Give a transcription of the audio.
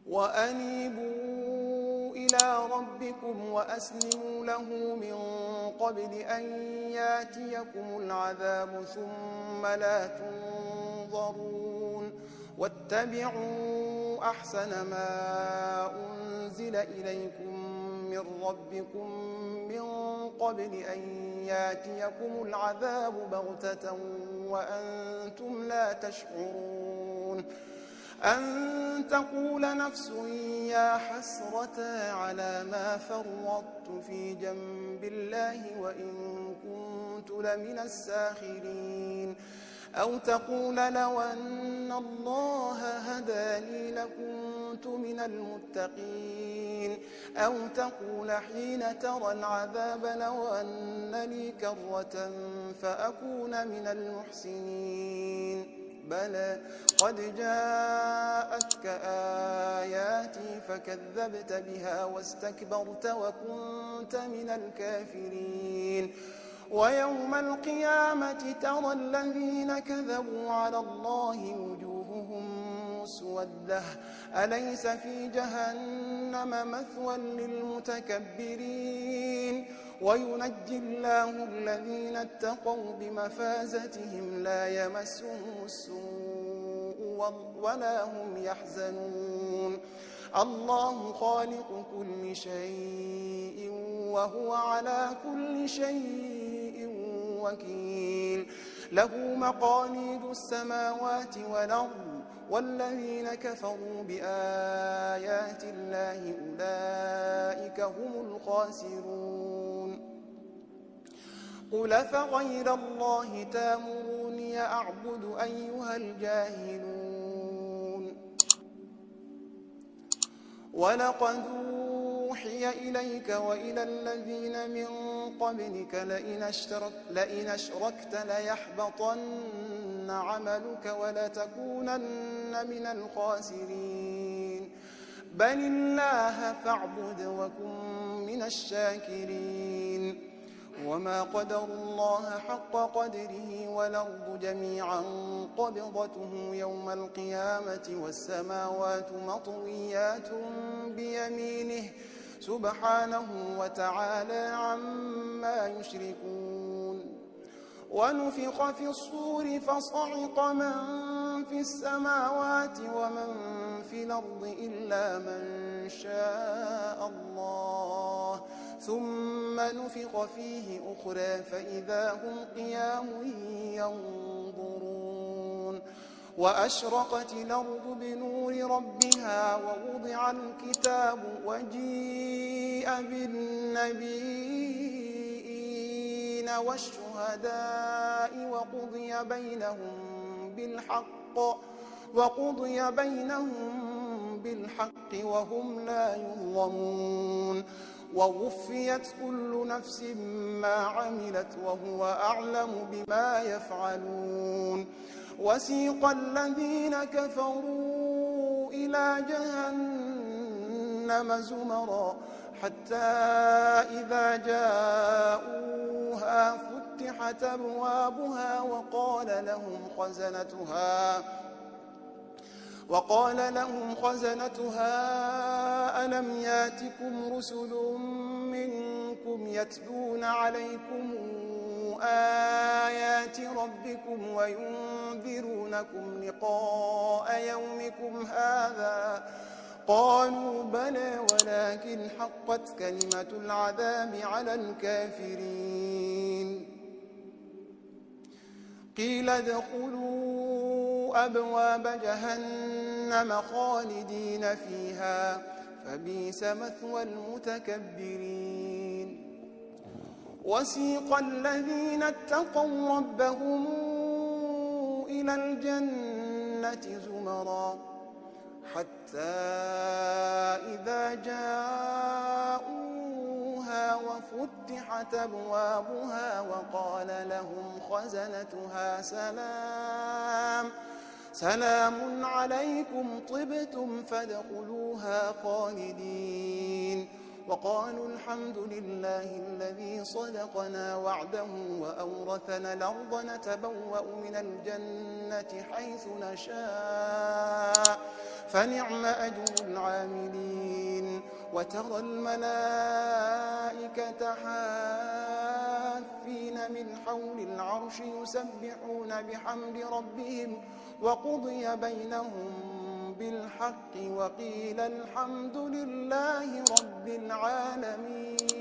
وأنيبوا إلى ربكم وأسلموا له من قبل أن ياتيكم العذاب ثم لا تنظرون واتبعوا أحسن ما أنزل إليكم من ربكم من قبل أن ياتيكم العذاب بغتة وأنتم لا تشعرون أن تقول نفس يا حسرة على ما فرطت في جنب الله وإن كنت لمن الساخرين أو تقول لو أن الله هداني لكنت من المتقين أو تقول حين ترى العذاب لو أن لي كرة فأكون من المحسنين بلى قد جاءتك آياتي فكذبت بها واستكبرت وكنت من الكافرين ويوم القيامة ترى الذين كذبوا على الله وجوههم مسودة أليس في جهنم مثوى للمتكبرين وينجي الله الذين اتقوا بمفازتهم لا يمسهم السوء ولا هم يحزنون الله خالق كل شيء وهو على كل شيء وكيل له مقاليد السماوات والأرض والذين كفروا بآيات الله أولئك هم الخاسرون قل فغير الله تامروني أعبد أيها الجاهلون ولقد أوحي إليك وإلى الذين من قبلك لئن أشركت ليحبطن عملك ولتكونن من الخاسرين بل الله فاعبد وكن من الشاكرين وما قدروا الله حق قدره والأرض جميعا قبضته يوم القيامة والسماوات مطويات بيمينه سبحانه وتعالى عما يشركون ونفخ في الصور فصعق من في السماوات ومن في الأرض إلا من شاء الله ثم نفخ فيه أخرى فإذا هم قيام ينظرون وأشرقت الأرض بنور ربها ووضع الكتاب وجيء بالنبيين والشهداء وقضي بينهم بالحق وهم لا يظلمون ووفيت كل نفس ما عملت وهو أعلم بما يفعلون وسيق الذين كفروا إلى جهنم زمرا حتى إذا جاءوها فتحت أبوابها وقال لهم خزنتها ألم ياتكم رسل منكم يتلون عليكم آيات ربكم وينذرونكم لقاء يومكم هذا قالوا بلى ولكن حقت كلمة العذاب على الكافرين قيل ادخلوا أبواب جهنم خالدين فيها فبئس مثوى المتكبرين وسيق الذين اتقوا ربهم إلى الجنة زمرا حتى إذا جاءوها وفتحت أبوابها وقال لهم خزنتها سلام عليكم طبتم فادخلوها خالدين وقالوا الحمد لله الذي صدقنا وعده وأورثنا الأرض نتبوأ من الجنة حيث نشاء فنعم أجر العاملين وترى الملائكة حافين من حول العرش يسبحون بحمد ربهم وقضي بينهم بالحق وقيل الحمد لله رب العالمين.